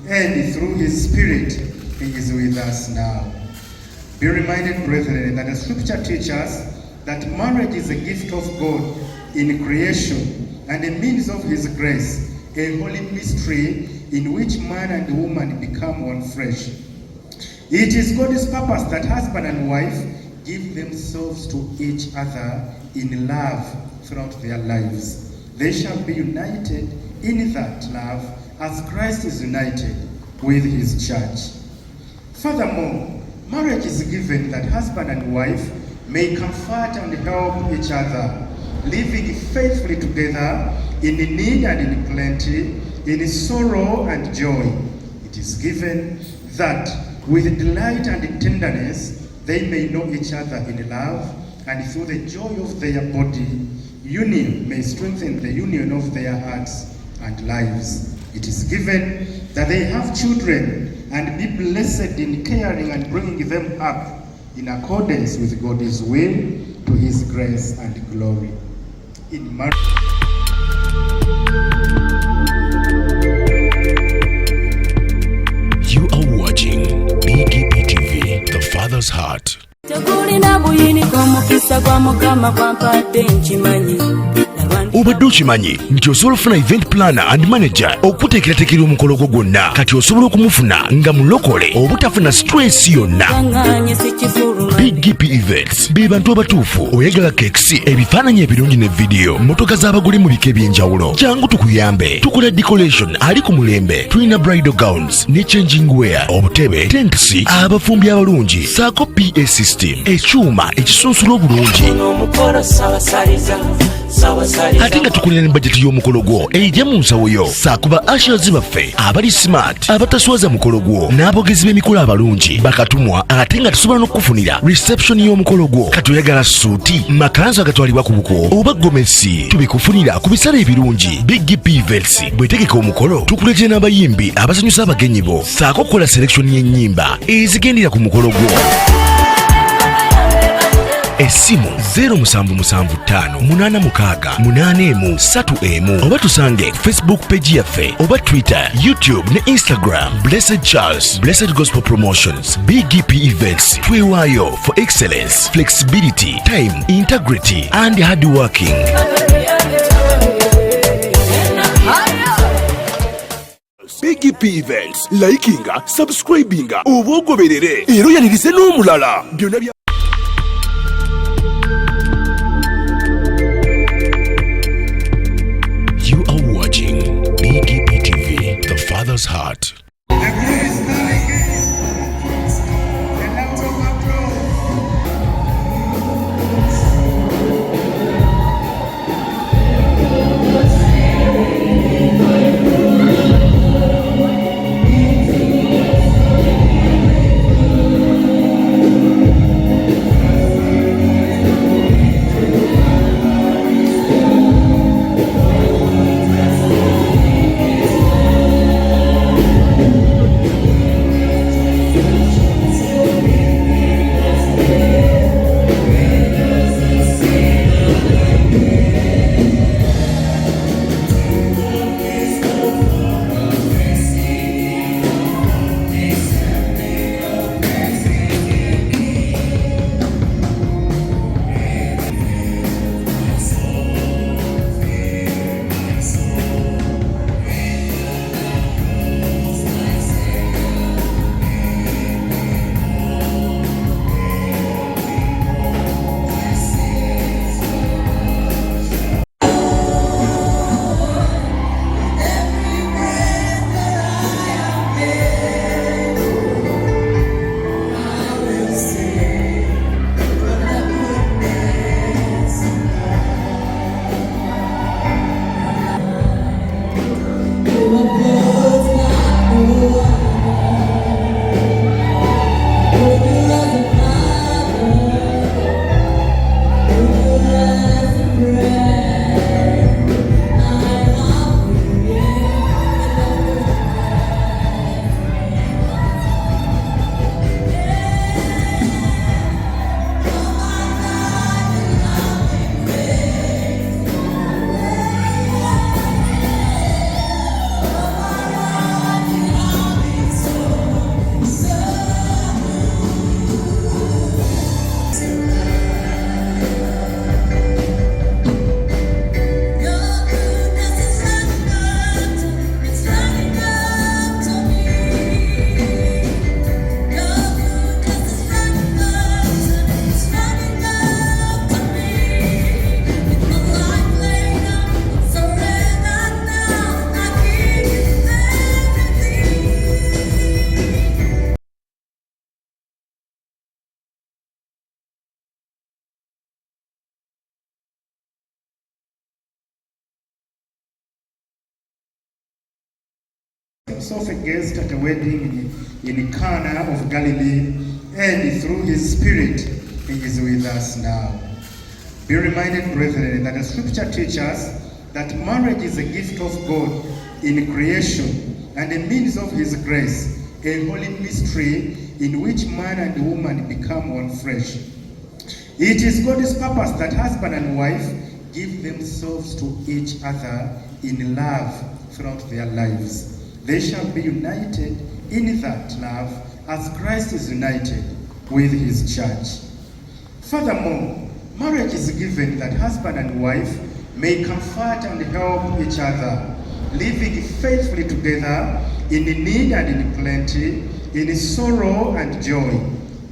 and through his Spirit, he is with us now. Be reminded, brethren, that the scripture teaches that marriage is a gift of God in creation and a means of his grace, a holy mystery in which man and woman become one flesh. It is God's purpose that husband and wife give themselves to each other in love throughout their lives. They shall be united in that love as Christ is united with his church. Furthermore, marriage is given that husband and wife may comfort and help each other, living faithfully together in need and in plenty, in sorrow and joy. It is given that with delight and tenderness they may know each other in love, and through the joy of their body, union may strengthen the union of their hearts and lives. It is given that they have children and be blessed in caring and bringing them up in accordance with God's will, to his grace and glory. In marriage, you are watching BGPTV, the Father's Heart. Obadde okimanyi nti osobola okufuna event planner and manager okuteekerateekera omukolo gwo gwonna, kati osobola okumufuna nga mulokole obutafuna stress yonna. BGPevents be bantu abatuufu. Oyagala cakes, ebifaananyi ebirungi ne video, motoka z'abagole mu bika eby'enjawulo, jangu tukuyambe. Tukola decoration ali ku mulembe, tulina bridal gowns ne changing wear, obutebe, tents, abafumbi abalungi, saako PA system, ekyuma ekisunsula obulungi. Ate nga tukulira ne budget y'omukolo gwo ejja mu nsawo yo. Saakuba ushers baffe abali smart, abataswaza mukolo gwo, n'abogezi b'emikolo abalungi bakatumwa, ate nga tusobola n'okufunira reception y'omukolo gwo. Kati oyagala suuti, makanzu agatwalibwa ku buko oba gomesi, tubikufunira ku bisale ebirungi. BGPevents bwetegeka omukolo, tukuleetera n'abayimbi abasanyusa abagenyi bo, saako kukola selection y'ennyimba ezigendera ku mukolo gwo. Esimu 07758681 oba tusange Facebook page yaffe oba Twitter, YouTube ne Instagram. Blessed Charles, Blessed Gospel Promotions, BGPevents. Twewaayo for excellence, flexibility, time, integrity and hard working. BGPevents, likinga, subscribinga, oba ogoberere era oyanirize n'omulala. You are watching BGPTV, the Father's Heart. himself a guest at a wedding in Cana of Galilee, and through his Spirit, he is with us now. Be reminded, brethren, that the scripture teaches that marriage is a gift of God in creation and a means of his grace, a holy mystery in which man and woman become one flesh. It is God's purpose that husband and wife give themselves to each other in love throughout their lives. They shall be united in that love as Christ is united with his church. Furthermore, marriage is given that husband and wife may comfort and help each other, living faithfully together in need and in plenty, in sorrow and joy.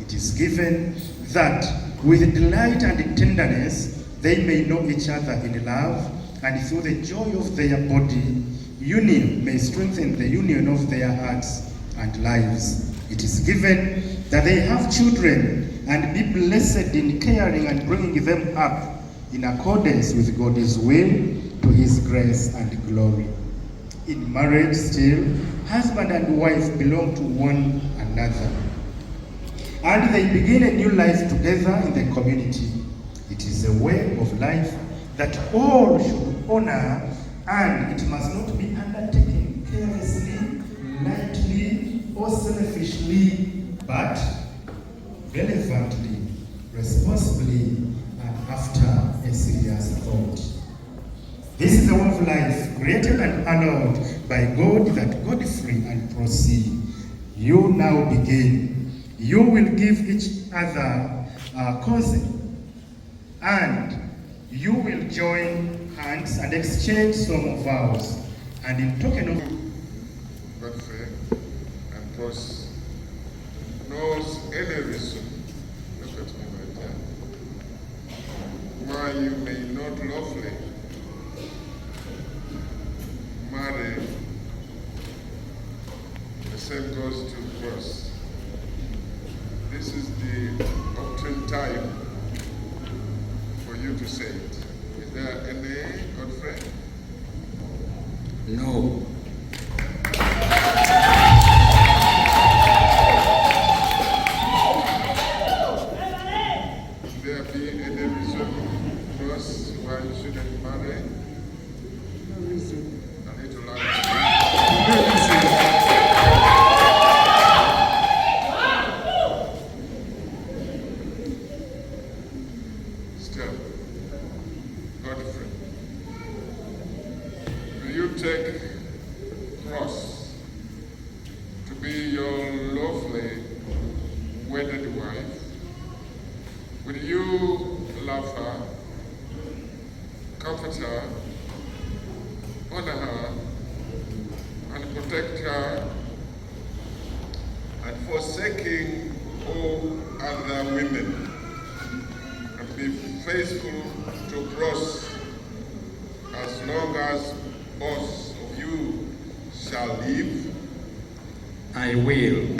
It is given that with delight and tenderness they may know each other in love, and through the joy of their body, union may strengthen the union of their hearts and lives. It is given that they have children and be blessed in caring and bringing them up in accordance with God's will to his grace and glory. In marriage still, husband and wife belong to one another, and they begin a new life together in the community. It is a way of life that all should honor, and it must not be undertaken carelessly, lightly, or selfishly, but relevantly, responsibly, and after a serious thought. This is the way of life created and honored by God that Godfrey and Prossy, you now begin. You will give each other consent, and you will join hands and exchange some vows. And in token of Godfrey and Prossy knows any reason, look at me right there, why you may not lawfully marry. The same goes to Prossy. This is the opportune time for you to say it. Is there any, Godfrey? No. There be any reason, Prossy, why you shouldn't marry? No reason. I need to learn. No reason. Still, Godfrey, will you take Prossy to be your lawfully wedded wife? Will you love her, comfort her, honor her, and protect her, and forsaking all other women, and be faithful to Prossy as long as both of you shall live? I will.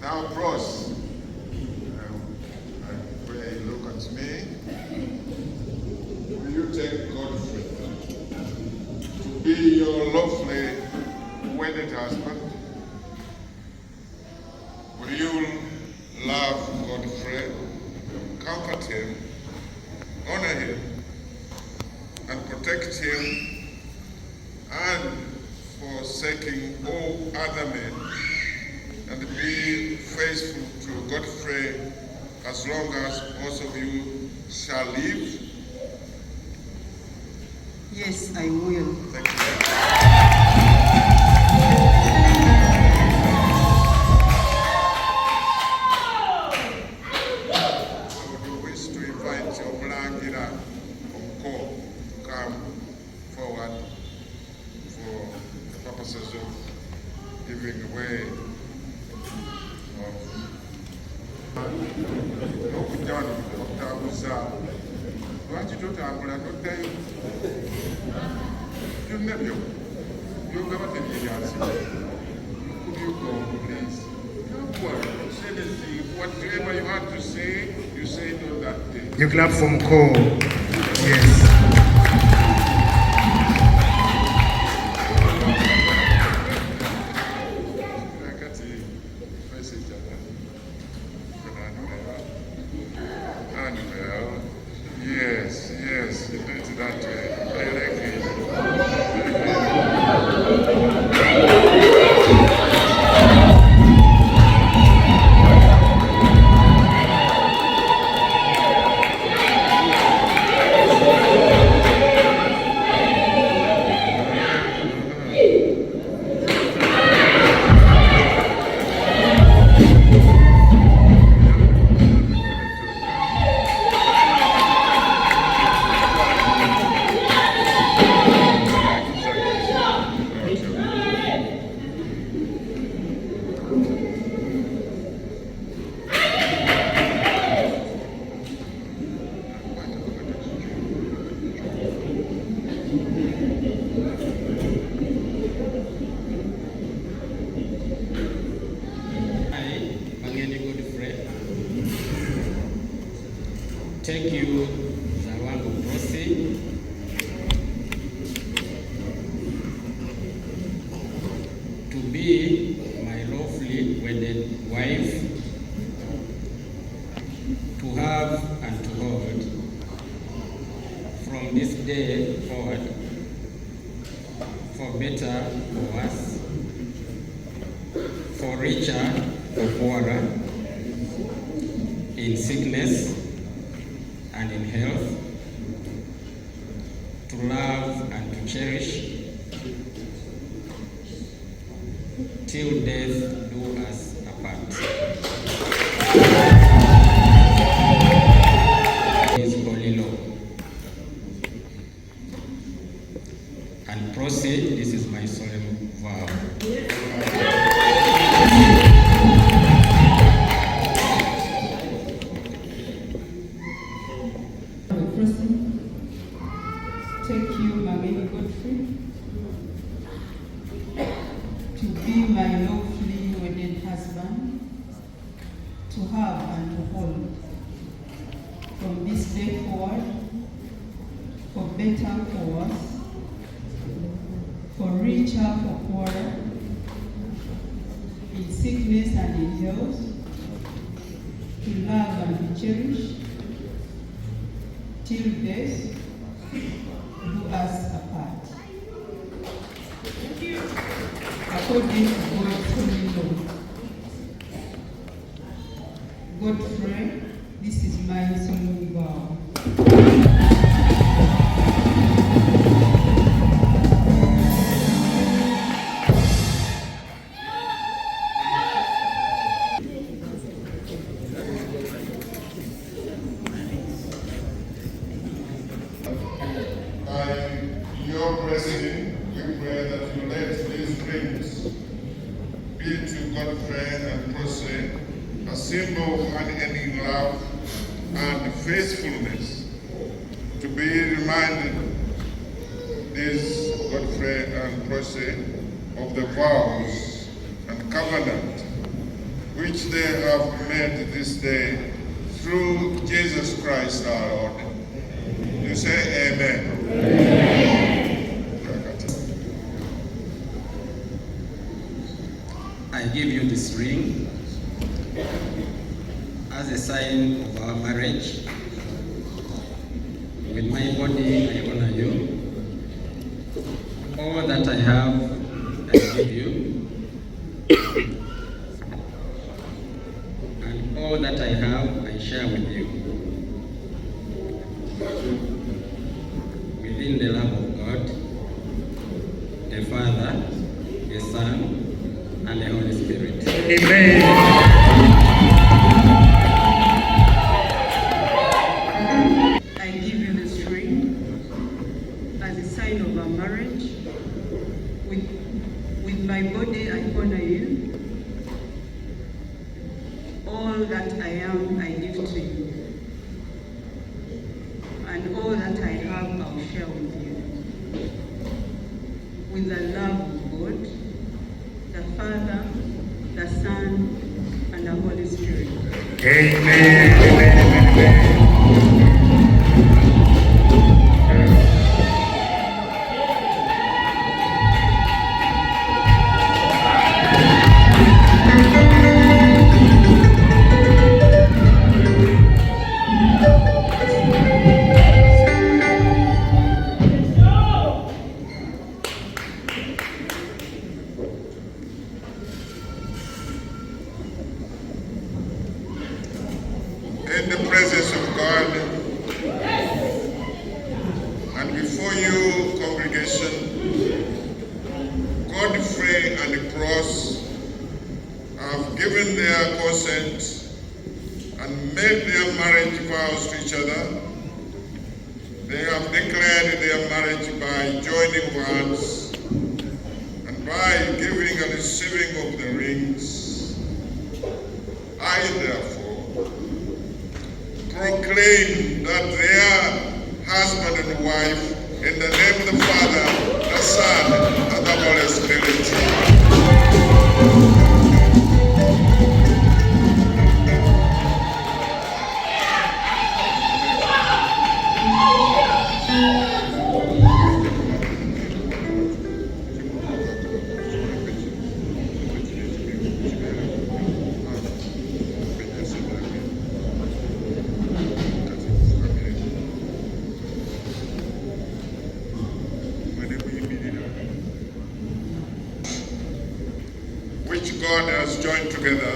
Now, Prossy, where you look at me, will you take Godfrey to be your lawfully wedded husband? Will you love Godfrey, comfort him, honor him, and protect him, and forsaking all other men, and be faithful to Godfrey as long as both of you shall live? Yes, I will. Thank you. I would wish to invite your Mulangira Omko to come forward for the purposes of giving away n'okujja wano okutambuza lwaki totambula toddayo byonna byo byogaba tebyeyansi kubyuka please anything, whatever you want to say, you say it on that day. You clap for Mko. Yes. Yes, yes, you do it that way. I like it. Thank you, Prossy, to be my lawfully wedded wife, to have and to hold from this day forward, for better, for worse, for richer, for poorer, in sickness and in health, to love and to cherish, till death do us apart. His holy law. And Prossy, this is my solemn vow. Take you, my baby Godfrey, to be my lawfully wedded husband, to have and to hold from this day forward, for better, for worse, for richer, for poorer, in sickness and in health, to love and to cherish, till death do us apart. According to God's holy law. Godfrey, this is my solemn vow. Your blessing, we pray that you let these rings be to Godfrey and Prossy a symbol of unending love and faithfulness, to be reminded, these Godfrey and Prossy, of the vows and covenant which they have made this day through Jesus Christ our Lord. You say amen. Amen. I give you this ring as a sign of our marriage. With my body, I honor you. All that I have, I give you. And all that I have, I share with you. Within the love of God, the Father, the Son, and the Holy Spirit. Amen. I give you this ring as a sign of our marriage. With my body, I honor you. All that I am, I give to you. And all that I have, I'll share with you. With the love of God, the Father, the Son, and the Holy Spirit. Spirit. Amen. Amen. Amen. In the presence of God and before you, congregation, Godfrey and Prossy have given their consent and made their marriage vows to each other. They have declared their marriage by joining of hands and by giving and receiving of the rings. I therefore proclaim that they are husband and wife in the name of the Father, the Son, and the Holy Spirit. Which God has joined together,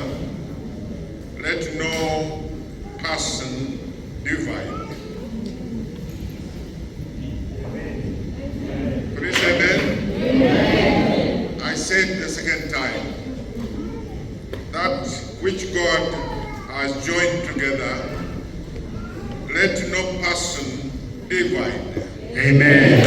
let no person divide. Please say amen. I said the second time, that which God has joined together, let no person divide. Amen.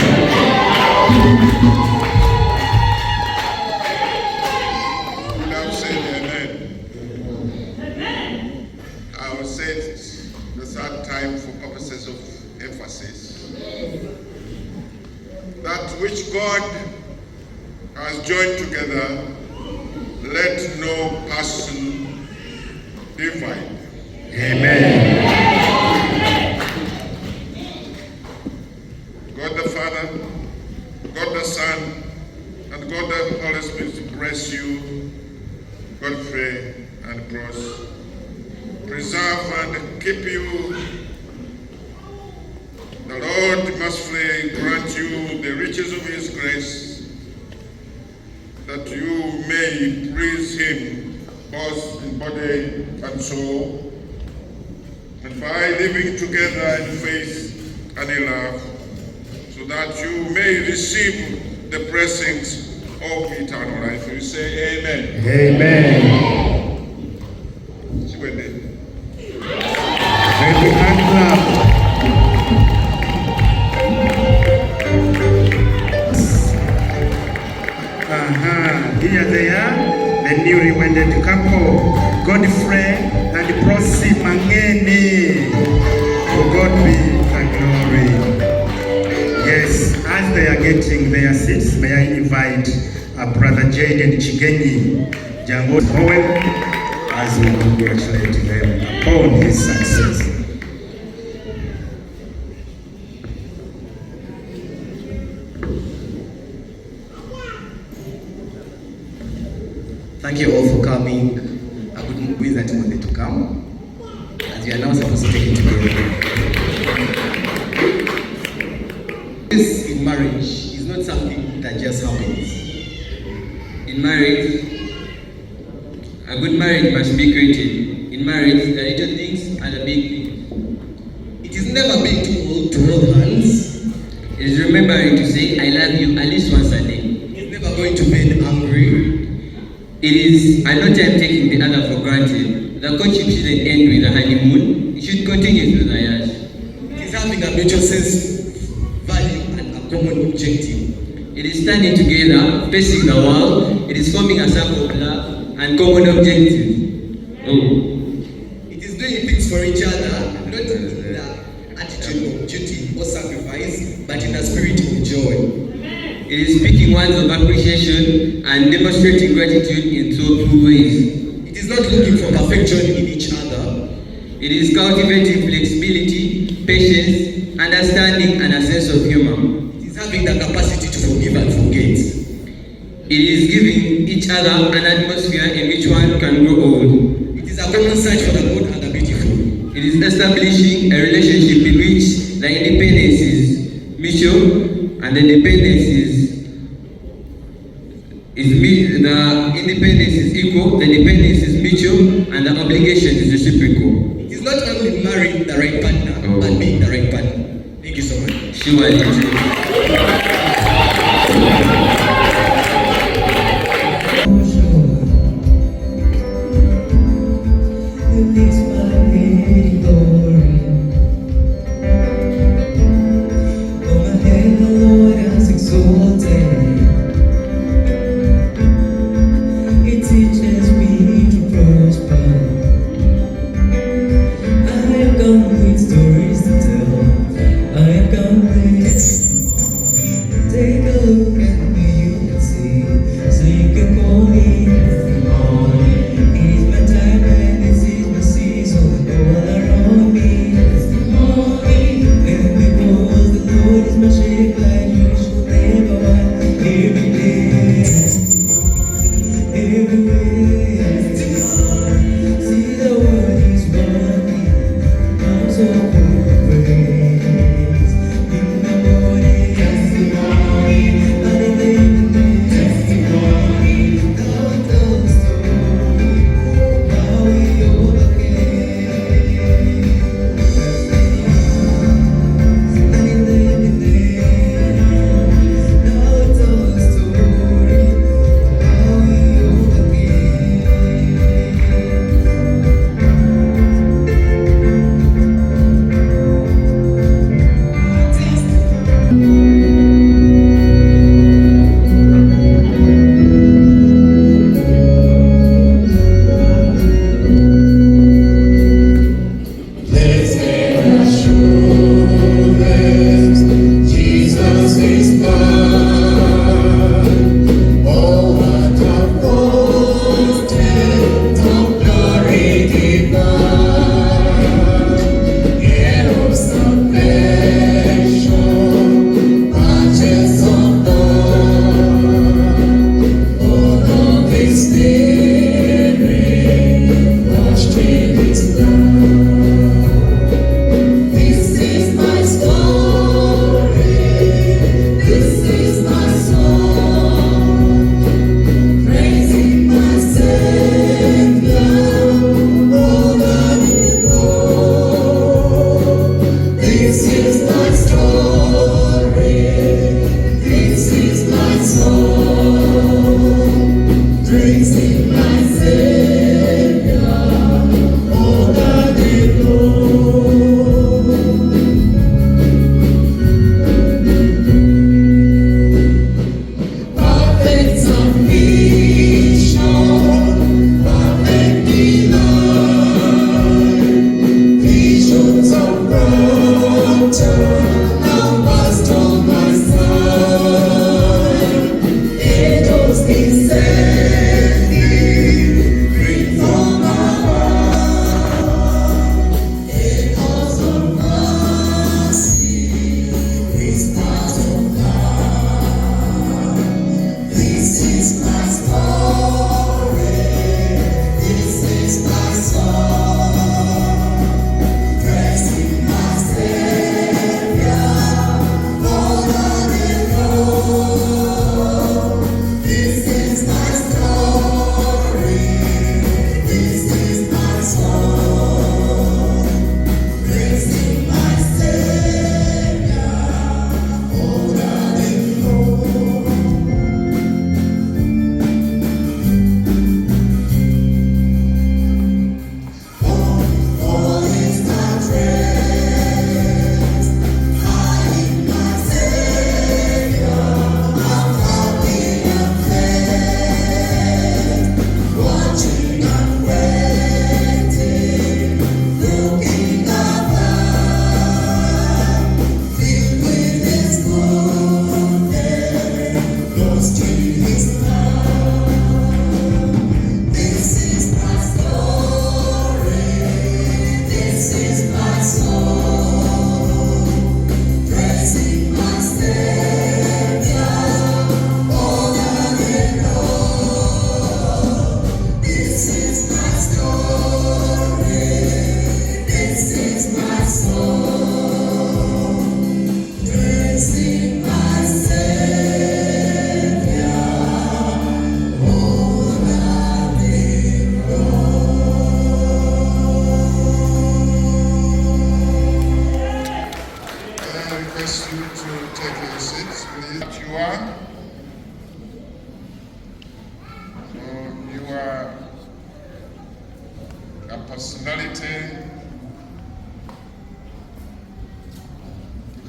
That which God has joined together, let no person divide. Amen. God the Father, God the Son, and God the Holy Spirit bless you, Godfrey and Prossy. Preserve and keep you. The Lord mercifully grant you the riches of His grace, that you may please Him both in body and soul, and by living together in faith and in love, so that you may receive the blessings of eternal life. You say amen. Amen. See what they do. Every hand clap. Here they are, the newly wedded couple, Godfrey and Prossy Mangeni. For God be the glory. Yes, as they are getting their seats, may I invite Brother Jaden Chigenyi Jango poem as we congratulate them upon his success. Thank you all for coming. I couldn't wish that you wanted to come, as we are now supposed to take it together. This in marriage is not something that just happens. In marriage, a good marriage must be created. In marriage, the little things are the big things. It is never been to hold hands. It is remembering to say, I love you at least once a day. It's never going to bed angry. It is at no time taking the other for granted. The courtship shouldn't end with a honeymoon. It should continue through the years. It is having a mutual sense, value, and a common objective. It is standing together, facing the world. It is forming a circle of love and common objectives. It is doing things for each other, not in the attitude of duty or sacrifice, but in a spirit of joy. It is speaking words of appreciation and demonstrating gratitude in thoughtful ways. It is is not looking for perfection in each other. It is cultivating flexibility, patience, understanding, and a sense of humor. It is having the capacity to forgive and forget. It is giving each other an atmosphere in which one can grow old. It is a common search for the good and the beautiful. It is establishing a relationship in which the independence is mutual and the independence is equal, the dependence is mutual, and the obligation is reciprocal. It is not only marrying the right partner, but being the right partner. Thank you so much. Sure.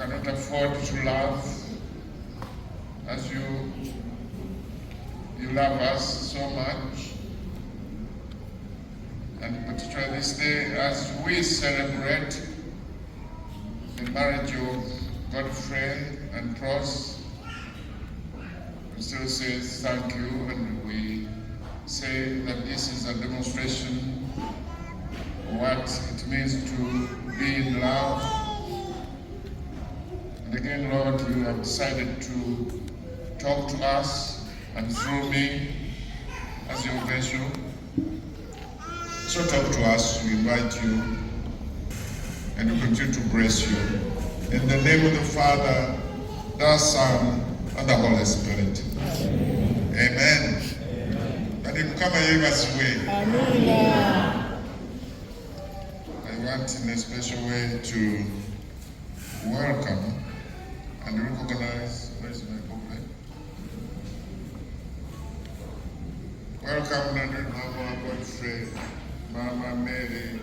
cannot afford to love as you love us so much. And particularly this day as we celebrate the marriage of Godfrey and Prossy, we still say thank you, and we say that this is a demonstration of what it means to be in love. And again, Lord, you have decided to talk to us and through me as your vessel. So talk to us, we invite you, and we continue to bless you. In the name of the Father, the Son, and the Holy Spirit. Amen. Let him come and give us way. I want in a special way to welcome and recognize, where's my booklet? Welcome and Mama Godfrey, Mama Mary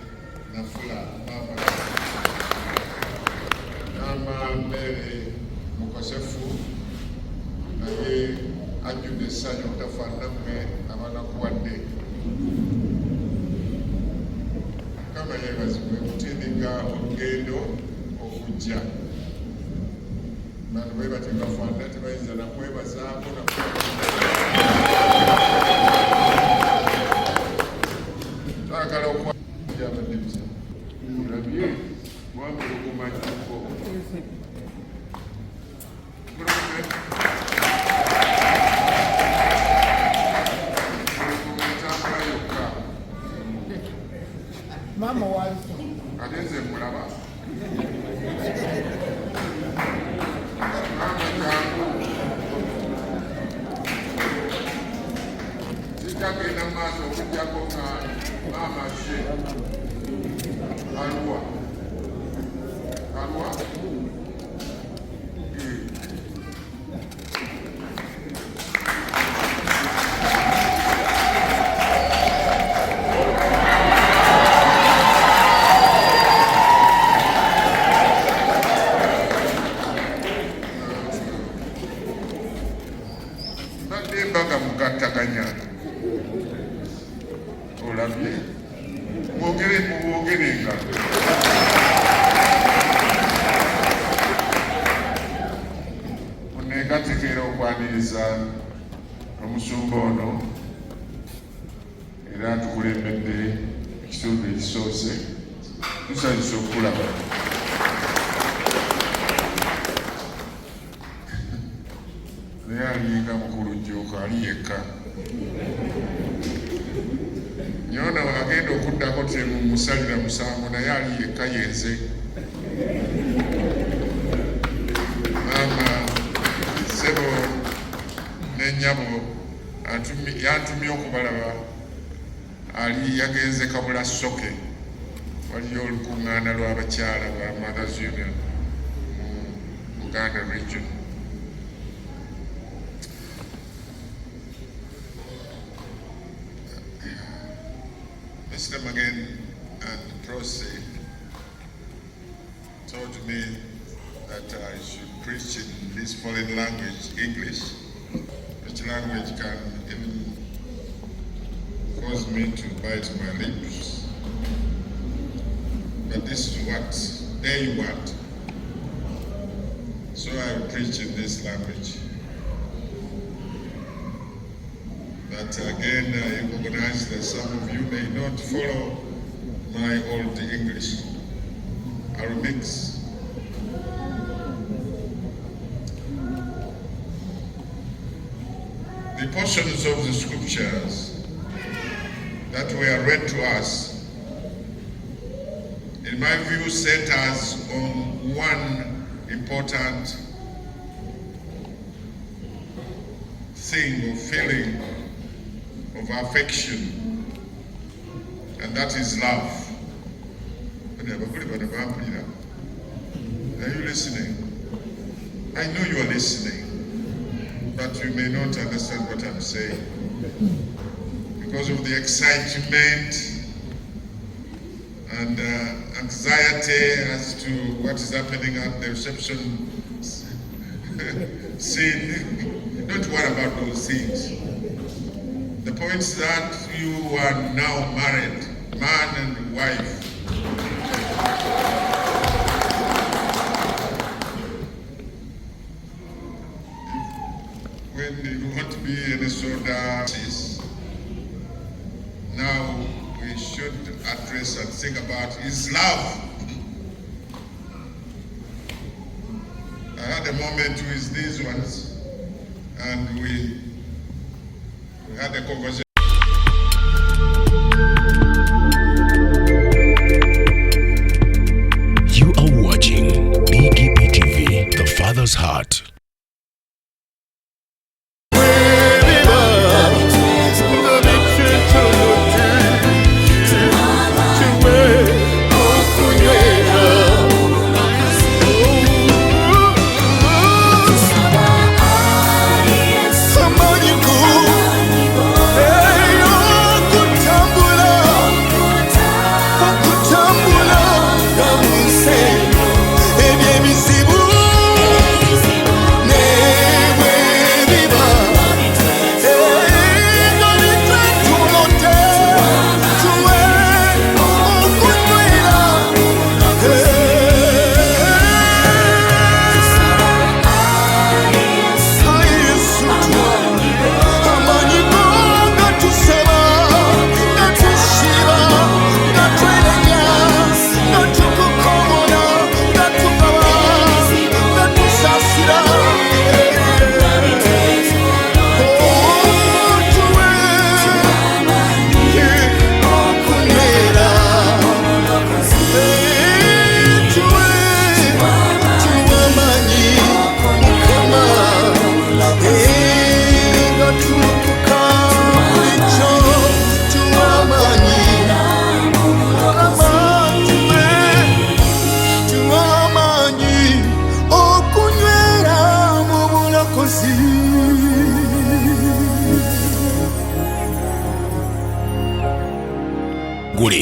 Nafula, Mama Mary Mukosefu, naye ajjudde essanyu obutafaanana mmwe abanakuwadde. Mukama yeebazibwe kutindiga olugendo okujja. Bantu bwe bati bafaanana tebayinza nakwebazaako twagala okwabadde bitya olabye wambula okumanyako Mama was ate nze mulaba mama jangu kitagenda mu maaso okugjako nga mama ze aluwa mbaga mugattaganya olabye mwogerenga muneegatekeera okwaniriza omusumba ono era tukulembedde ekitundu ekisoose tusanyusa okulaba naye aliyinga mukulu jjooka ali yekka nyona agenda okuddako temumusalira musango naye ali yekka yenze mama sebo nenyabo yantumye okubalaba ali yagenze kabula soke waliyo olukuŋŋaana lw'abakyala ba Mothers Union mu Uganda region. Mr. Magen and Prossy told me that I should preach in this foreign language, English, which language can even cause me to bite my lips. But this is what they want. So I will preach in this language. But again, I recognize that some of you may not follow my old English. I will mix. The portions of the scriptures that were read to us, in my view, centers on one important thing or feeling of affection, and that is love. Are you listening? I know you are listening, but you may not understand what I'm saying because of the excitement and anxiety as to what is happening at the reception scene. Don't worry about those things. The point is that you are now married, man and wife. When you want to be in a soda, now we should address and think about is love. I had a moment with these ones, and we had a conversation. You are watching BGPTV, The Father's Heart.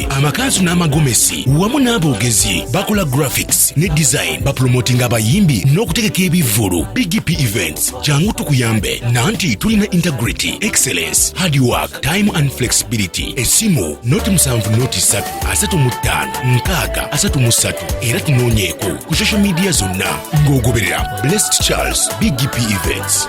Amakanzu n'amagomesi wamu n'aboogezi bakola graphics ne design bapromotinga abayimbi n'okutegeka ebivvulu. BGPevents jangu tukuyambe nanti tulina integrity, excellence, hardwork, time and flexibility. Esimu noti 7 noti 3 35 6 era tunoonyeeko ku social media zonna ng'ogoberera Blessed Charles BGPevents.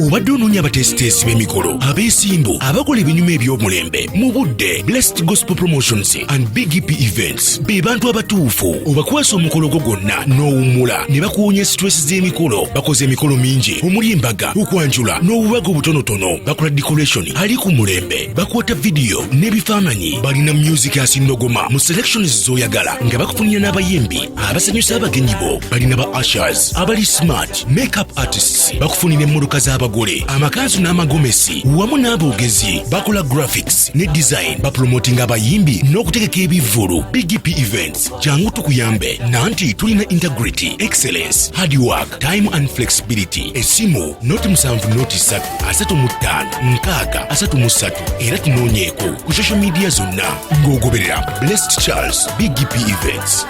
Obadde onoonya abatesiteesi b'emikolo, abeesimbu, abakola ebinyuma eby'omulembe mu budde. Blessed Gospel Promotions and BGPevents be bantu abatuufu. Obakwasa omukolo gwo gwonna n'owummula ne bakuwonya stress z'emikolo. Bakoze emikolo mingi omuli embaga, okwanjula n'obubaga obutonotono. Bakola decoration ali ku mulembe, bakwata video n'ebifaananyi. Balina music asindogoma mu selections z'oyagala nga bakufunira n'abayimbi abasanyusa abagenyi bo. Balina ba ushers abali smart, makeup artists bakufunira emmotoka z'abagole, amakanzu n'amagomesi wamu n'aboogezi bakola graphics ne design bapromotinga abayimbi n'okutegeka ebivvulu. BGPevents jangu tukuyambe nanti tulina integrity, excellence, hardwork, time and flexibility. Esimu noti 7 noti 3 35 6 era tunoonyeeko ku social media zonna ng'ogoberera Blessed Charles BGPevents.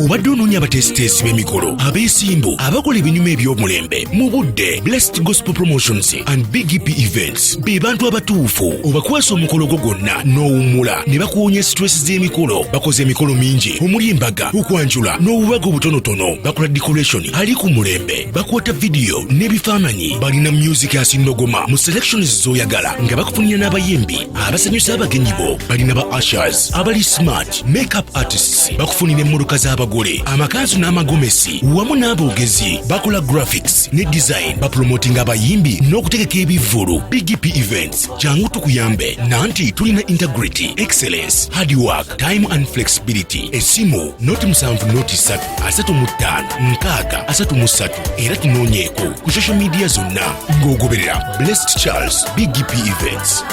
Obadde onoonya abatesiteesi b'emikolo, abeesimbu, abakola ebinyuma eby'omulembe mu budde. Blessed Gospel Promotions and BGPevents be bantu abatuufu. Obakwasa omukolo gwo gwonna n'owummula ne bakuwonya stress z'emikolo. Bakoze emikolo mingi omuli embaga, okwanjula n'obubaga obutonotono. Bakola decoration ali ku mulembe, bakwata video n'ebifaananyi. Balina music asindogoma mu selections z'oyagala nga bakufunira n'abayimbi abasanyusa abagenyi bo. Balina ba ushers abali smart, makeup artists bakufunira emmotoka z'abagole, amakanzu n'amagomesi wamu n'aboogezi bakola graphics ne design bapromotinga abayimbi n'okutegeka ebivvulu. BGPevents jangu tukuyambe nanti tulina integrity, excellence, hardwork, time and flexibility. Esimu noti 7 noti 3 35 6 era tunoonyeeko ku social media zonna ng'ogoberera Blessed Charles BGPevents.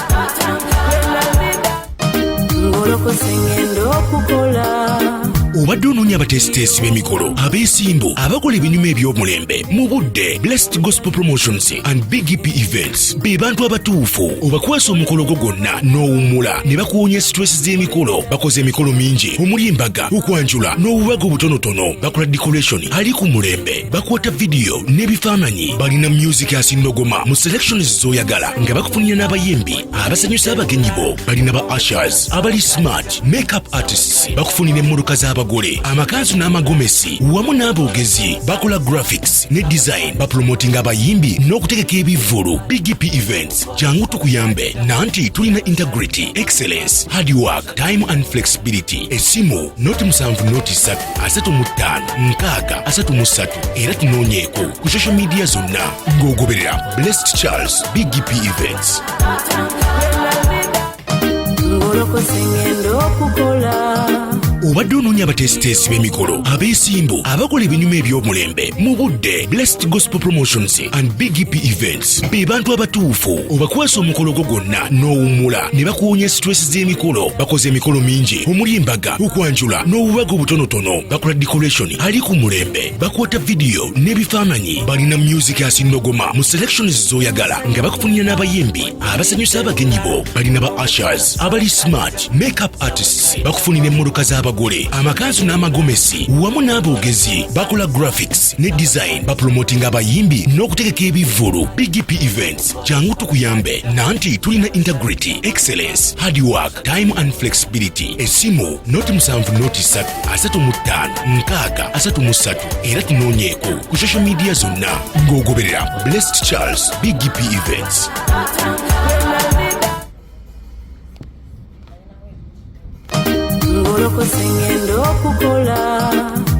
obadde onoonya abateesiteesi b'emikolo abeesimbu abakola ebinyuma eby'omulembe mu budde Blessed Gospel Promotions and BGPevents be bantu abatuufu obakwasa omukolo gwo gwonna n'owummula ne bakuwonya stress z'emikolo bakoze emikolo mingi omuli embaga okwanjula n'obubaga obutonotono bakola decoration ali ku mulembe bakwata vidiyo n'ebifaananyi balina music asindogoma mu selections z'oyagala nga bakufunira n'abayimbi abasanyusa abagenyi bo balina ba ushers abali smart makeup artists bakufunira emmotoka z'abagole amakanzu n'amagomesi wamu n'aboogezi bakola graphics ne design bapromotinga abayimbi n'okutegeka ebivvulu BGPevents jangu tukuyambe nanti tulina integrity excellence hardwork time and flexibility esimu noti 7 era tunoonyeeko ku social media zonna ng'ogoberera Blessed Charles BGPevents. obadde onoonya abateesiteesi b'emikolo abeesimbu abakola ebinyuma eby'omulembe mu budde Blessed Gospel Promotions and BGPevents be bantu abatuufu obakwasa omukolo gwo gwonna n'owummula ne bakuwonya stress z'emikolo bakoze emikolo mingi omuli embaga okwanjula n'obubaga obutonotono bakola decoration ali ku mulembe bakwata vidiyo n'ebifaananyi balina music asindogoma mu selections z'oyagala nga bakufunira n'abayimbi abasanyusa abagenyi bo balina ba ushers abali smart makeup artists bakufunira emmotoka z'abagole amakanzu n'amagomesi wamu n'aboogezi bakola graphics ne design bapromotinga abayimbi n'okutegeka ebivvulu BGPevents jangu tukuyambe nanti tulina integrity excellence hardwork time and flexibility esimu noti 7 era tunoonyeeko ku social media zonna ng'ogoberera Blessed Charles BGPevents.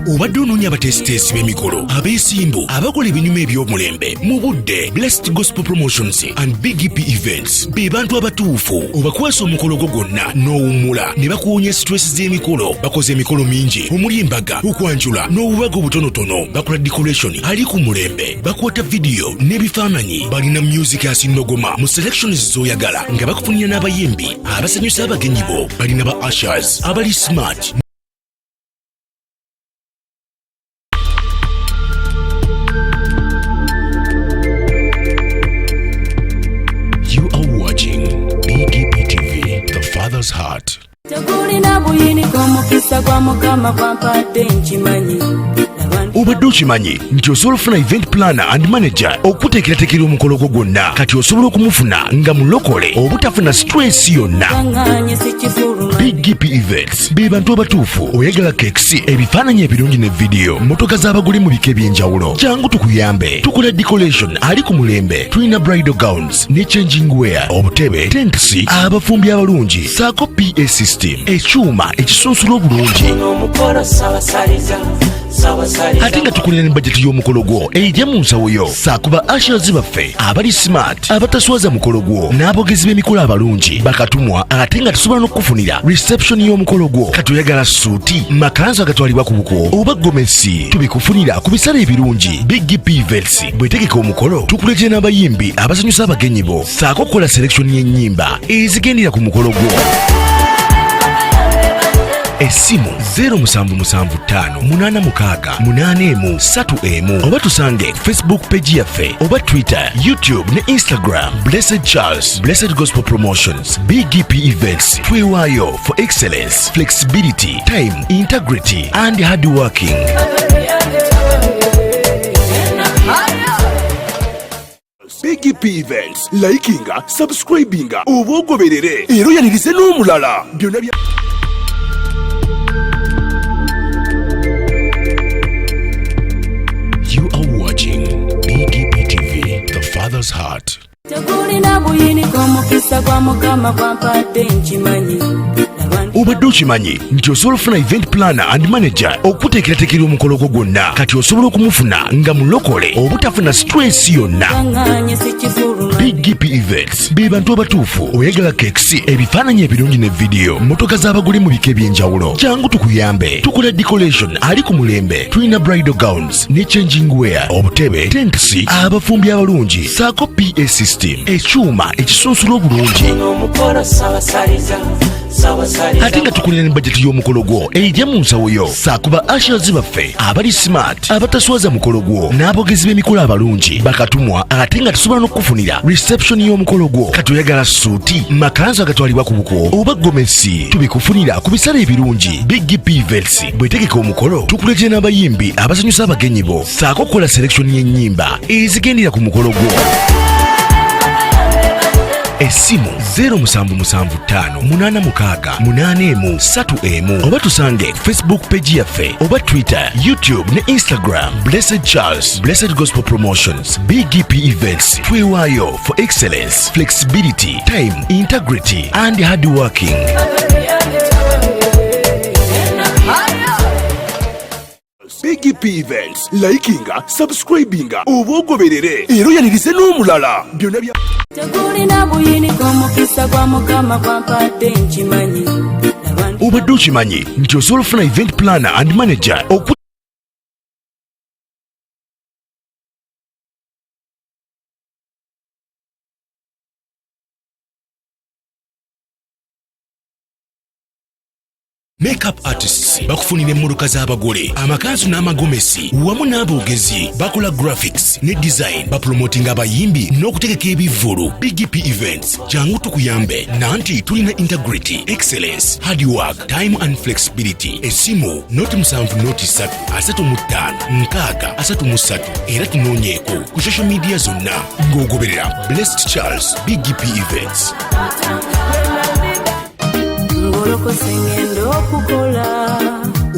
obadde onoonya abateesiteesi b'emikolo abeesimbu abakola ebinyuma eby'omulembe mu budde Blessed Gospel Promotions and BGPevents be bantu abatuufu obakwasa omukolo gwo gwonna n'owummula ne bakuwonya stress z'emikolo bakoze emikolo mingi omuli embaga okwanjula n'obubaga obutonotono bakola decoration ali ku mulembe bakwata vidiyo n'ebifaananyi balina music asindogoma mu selections z'oyagala nga bakufunira n'abayimbi abasanyusa abagenyi bo balina ba ushers abali smart. You are watching BGPTV, the Father's Heart. obadde okimanyi nti osobola okufuna event planner and manager okuteekerateekera omukolo gwo gwonna kati osobola okumufuna nga mulokole obutafuna stress yonna. BGPevents be bantu abatuufu oyagala kekisi ebifaananyi ebirungi ne vidiyo motoka z'abagole mu bika eby'enjawulo jangu tukuyambe tukola decoration ali ku mulembe tulina bridal gowns ne changing wear obutebe tentsi abafumbi abalungi saako PA system ekyuma ekisunsula obulungi ate nga tukulira ne bajeti y'omukolo gwo ejja mu nsawo yo saakuba ushers baffe abali smart abataswaza mukolo gwo n'abogezi b'emikolo abalungi bakatumwa ate nga tusobola n'okukufunira reception y'omukolo gwo kati oyagala suuti makanzu agatwalibwa ku buko oba gomesi tubikufunira ku bisale ebirungi. BGPevents bwetegeka omukolo tukuletera n'abayimbi abasanyusa abagenyi bo saako okukola selection y'ennyimba ezigendera ku mukolo gwo. Esimu 07758681 oba tusange Facebook page yaffe oba Twitter, YouTube ne Instagram. Blessed Charles, Blessed Gospel Promotions, BGPevents twewaayo for excellence, flexibility, time, integrity and hard working. BGPevents likinga, subscribinga oba ogoberere era oyanirize n'omulala byonna bya BGPTV, the Father's Heart. obadde okimanyi nti osobola okufuna event planner and manager okuteekerateekera omukolo gwo gwonna kati osobola okumufuna nga mulokole obutafuna stress yonna. BGPevents be bantu abatuufu oyagala kekisi ebifaananyi ebirungi ne vidiyo motoka z'abagole mu bika eby'enjawulo jangu tukuyambe tukola decoration ali ku mulembe tulina bridal gowns ne changing wear obutebe tentsi abafumbi abalungi saako PA system ekyuma ekisunsula obulungi ate nga tukulira ne bajeti y'omukolo gwo ejja mu nsawo yo. Saakuba ushers baffe abali smart abataswaza mukolo gwo n'abogezi b'emikolo abalungi bakatumwa ate nga tusobola n'okufunira reception y'omukolo gwo. Katoyagala suuti, makanzu agatwalibwa ku buko oba gomesi, tubikufunira ku bisale ebirungi. BGPevents bwetegeka omukolo tukuleetera n'abayimbi abasanyusa abagenyi bo, saako okukola selection y'ennyimba ezigendera ku mukolo gwo. Essimu 07758681 oba tusange Facebook page yaffe oba Twitter, YouTube ne Instagram. Blessed Charles, Blessed Gospel Promotions, BGPevents. Twewaayo for excellence, flexibility, time, integrity and hard working. BGPevents, likinga, subscribinga, oba ogoberere era oyanirize n'omulala. Byonna bya tekulina buyini kw'omukisa gwa Mukama kwampadde nkimanyi. obadde okimanyi nti osobola ofuna event planner and manager Makeup artists bakufunira emmotoka z'abagole, amakanzu n'amagomesi wamu n'aboogezi, bakola graphics ne design, bapromotinga abayimbi n'okutegeka ebivvulu. BGPevents jangu tukuyambe nanti tulina integrity, excellence, hard work, time and flexibility. Essimu noti 7 era tunoonyeeko ku social media zonna ng'ogoberera Blessed Charles BGPevents.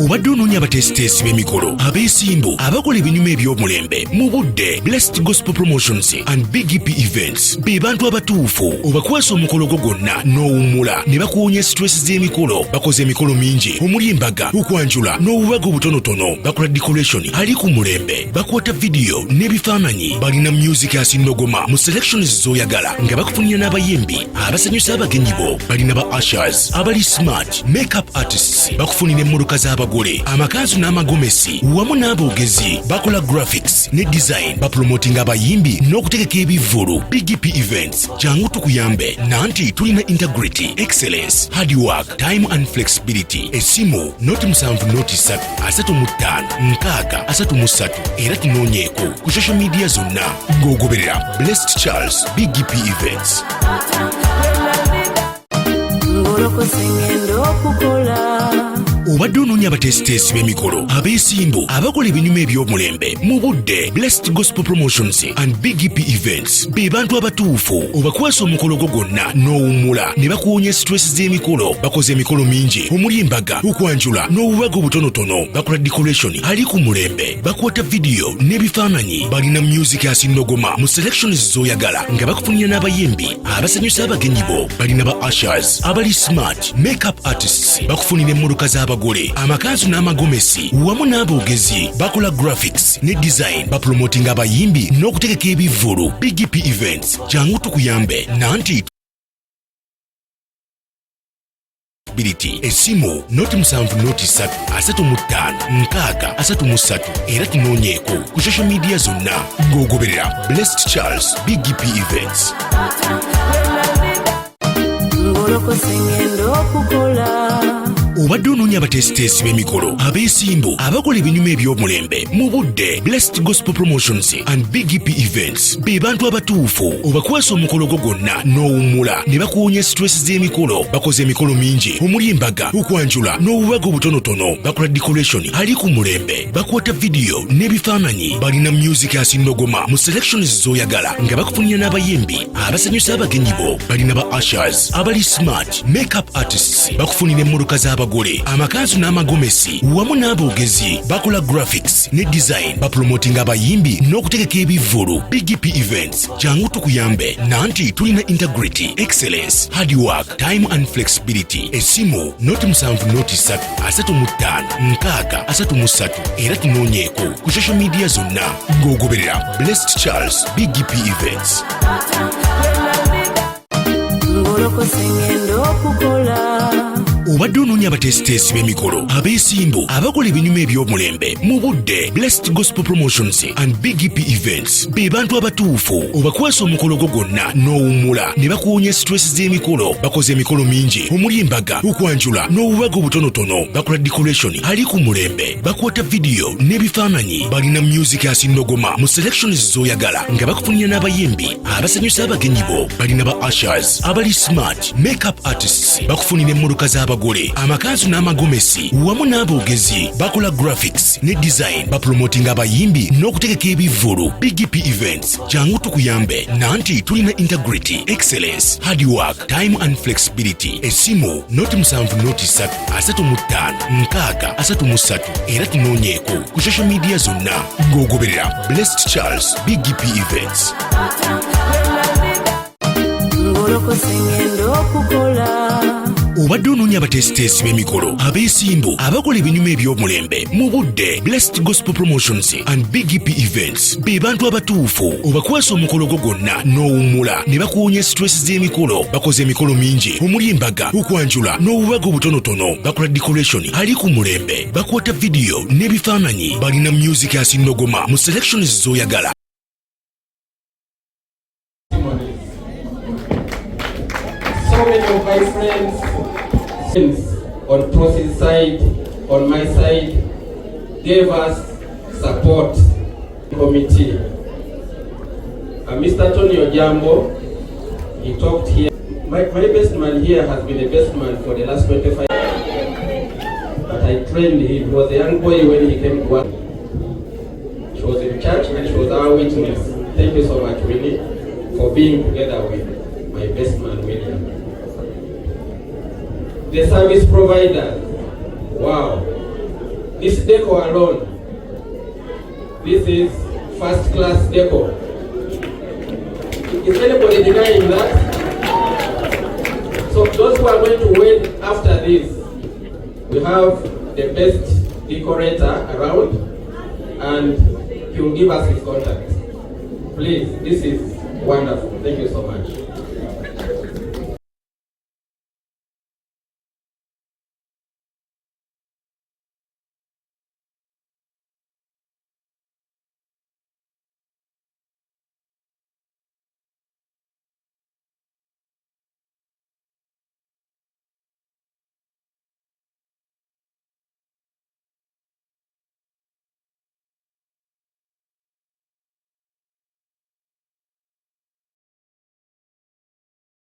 Obadde onoonya abateesiteesi b'emikolo, abeesimbu, abakola ebinyuma eby'omulembe mu budde. Blessed Gospel Promotions and BGPevents be bantu abatuufu. Obakwasa omukolo gwo gwonna n'owummula ne bakuwonya stress z'emikolo. Bakoze emikolo mingi omuli embaga, okwanjula n'obubaga obutonotono. Bakola decoration ali ku mulembe, bakwata video n'ebifaananyi. Balina music asinnogoma mu selections z'oyagala nga bakufunira n'abayimbi abasanyusa abagenyi bo. Balina ba ushers abali smart, makeup artists bakufunira emmotoka z'abagole, amakanzu n'amagomesi wamu n'aboogezi, bakola graphics ne design, bapromotinga abayimbi n'okutegeka ebivvulu. BGPevents jangu tukuyambe nanti tulina integrity, excellence, hard work, time and flexibility. Essimu noti 7 era tunoonyeeko ku social media zonna ng'ogoberera Blessed Charles BGPevents. Obadde onoonya abateesiteesi b'emikolo, abeesimbu, abakola ebinyuma eby'omulembe mu budde. Blessed Gospel Promotions and BGPevents be bantu abatuufu. Obakwasa omukolo gwo gwonna n'owummula ne bakuwonya stress z'emikolo. Bakoze emikolo mingi omuli embaga, okwanjula n'obubaga obutonotono. Bakola decoration ali ku mulembe, bakwata video n'ebifaananyi. Balina music asinnogoma mu selections z'oyagala nga bakufunira n'abayimbi abasanyusa abagenyi bo. Balina ba ushers abali smart, makeup artists bakufunira emmotoka z'abagole, amakanzu n'amagomesi wamu n'aboogezi, bakola graphics ne design, bapromotinga abayimbi n'okutegeka ebivvulu. BGPevents jangu tukuyambe nanti Essimu noti 7 era tunoonyeeko ku social media zonna ng'ogoberera Blessed Charles BGPevents. Obadde onoonya abateesiteesi b'emikolo, abeesimbu, abakola ebinyuma eby'omulembe mu budde. Blessed Gospel Promotions and BGPevents be bantu abatuufu. Obakwasa omukolo gwo gwonna n'owummula ne bakuwonya stress z'emikolo. Bakoze emikolo mingi omuli embaga, okwanjula n'obubaga obutonotono. Bakola decoration ali ku mulembe, bakwata video n'ebifaananyi. Balina music asinnogoma mu selections z'oyagala nga bakufunira n'abayimbi abasanyusa abagenyi bo. Balina ba ushers abali smart, makeup artists bakufunira emmotoka z'abagole, amakanzu n'amagomesi wamu n'aboogezi, bakola graphics ne design, bapromotinga abayimbi n'okutegeka ebivvulu. BGPevents jangu tukuyambe nanti tulina integrity, excellence, hard work, time and flexibility. Essimu noti 7 era tunoonyeeko ku social media zonna ng'ogoberera Blessed Charles BGPevents. obadde onoonya abateesiteesi b'emikolo abeesimbu abakola ebinyuma eby'omulembe mu budde Blessed Gospel Promotions and BGPevents be bantu abatuufu obakwasa omukolo gwo gwonna n'owummula ne bakuwonya stress z'emikolo. Bakoze emikolo mingi omuli embaga, okwanjula n'obubaga obutonotono. Bakola decoration ali ku mulembe, bakwata video n'ebifaananyi. Balina music asindogoma mu selections z'oyagala nga bakufunira n'abayimbi abasanyusa abagenyi bo. Balina ba ushers abali smart, makeup artists, bakufunira emmotoka z'abagole, amakanzu n'amagomesi wamu n'aboogezi. Bakola graphics ne design, bapromotinga abayimbi n'okutegeka ebivvulu. BGPevents jangu tukuyambe nanti tulina integrity, excellence, hardwork, time and flexibility. Esimu noti 7 noti 3 35 nkaaga 33 era tunoonyeeko ku social media zonna ng'ogoberera Blessed Charles BGPevents. Obadde onoonya abateesiteesi b'emikolo abeesimbu abakola ebinyuma eby'omulembe mu budde Blessed Gospel Promotions and BGPevents be bantu abatuufu obakwasa omukolo gwo gwonna n'owummula ne bakuwonya stress z'emikolo. Bakoze emikolo mingi omuli embaga, okwanjula n'obubaga obutonotono. Bakola decoration ali ku mulembe, bakwata video n'ebifaananyi. Balina music asindogoma mu selections z'oyagala. So many of my friends on Prossy's side, on my side, gave us support committee. Mr. Tony Ojambo, he talked here. My best man here has been the best man for the last 25 years. But I trained him. He was a young boy when he came to work. She was in church and she was our witness. Thank you so much, Winnie, for being together with my best man, William. The service provider, wow, this deco alone, this is first class deco. Is anybody denying that? So those who are going to wait after this, we have the best decorator around and he will give us his contact. Please, this is wonderful. Thank you so much.